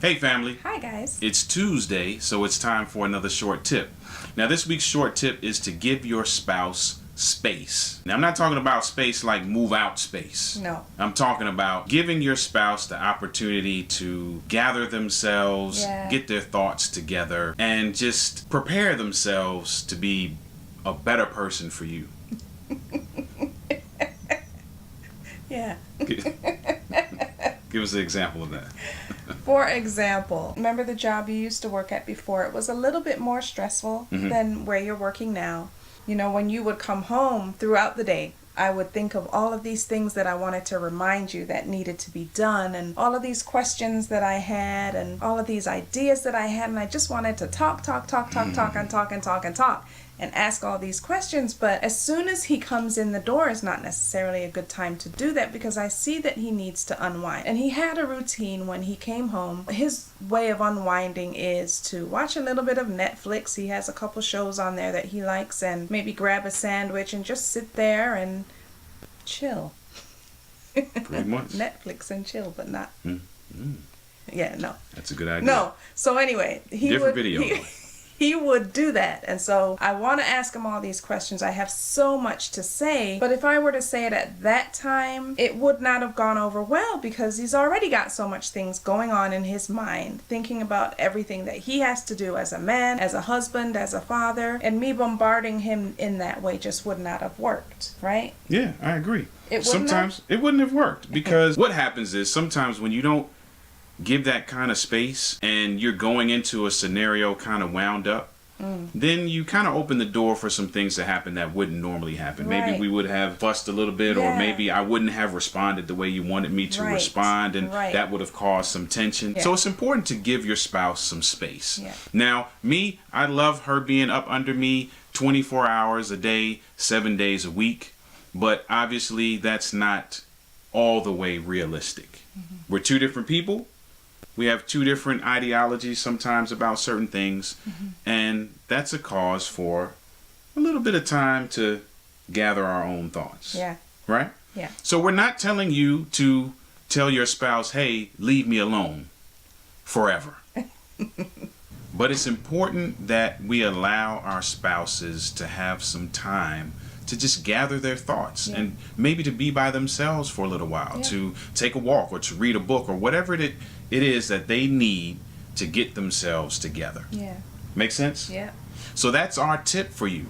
Hey family. Hi guys. It's Tuesday, so it's time for another short tip. Now this week's short tip is to give your spouse space. Now I'm not talking about space like move out space. No. I'm talking about giving your spouse the opportunity to gather themselves, get their thoughts together, and just prepare themselves to be a better person for you. Yeah. Give us an example of that. For example, remember the job you used to work at before? It was a little bit more stressful than where you're working now. You know, when you would come home throughout the day, I would think of all of these things that I wanted to remind you that needed to be done, and all of these questions that I had, and all of these ideas that I had, and I just wanted to talk, and ask all these questions. But as soon as he comes in the door is not necessarily a good time to do that, because I see that he needs to unwind. And he had a routine when he came home. His way of unwinding is to watch a little bit of Netflix. He has a couple shows on there that he likes, and maybe grab a sandwich and just sit there and chill. Pretty much. Netflix and chill, but not. Yeah, no. That's a good idea. No. So anyway, he would do that. And so I want to ask him all these questions. I have so much to say, but if I were to say it at that time, it would not have gone over well, because he's already got so much things going on in his mind, thinking about everything that he has to do as a man, as a husband, as a father, and me bombarding him in that way just would not have worked, right? Yeah, I agree. Sometimes it wouldn't have worked, because what happens is sometimes when you don't give that kind of space and you're going into a scenario kind of wound up, then you kind of open the door for some things to happen that wouldn't normally happen. Right. Maybe we would have fussed a little bit, or maybe I wouldn't have responded the way you wanted me to respond, and that would have caused some tension. So it's important to give your spouse some space. Now, me, I love her being up under me 24 hours a day, 7 days a week, but obviously that's not all the way realistic. We're two different people. We have two different ideologies sometimes about certain things, and that's a cause for a little bit of time to gather our own thoughts. Yeah. Right? Yeah. So we're not telling you to tell your spouse, hey, leave me alone forever. But it's important that we allow our spouses to have some time to just gather their thoughts, and maybe to be by themselves for a little while, to take a walk or to read a book or whatever it is that they need to get themselves together. Yeah. Make sense? Yeah. So that's our tip for you.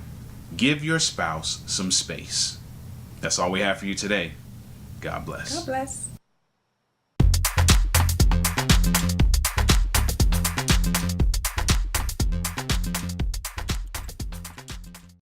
Give your spouse some space. That's all we have for you today. God bless. God bless.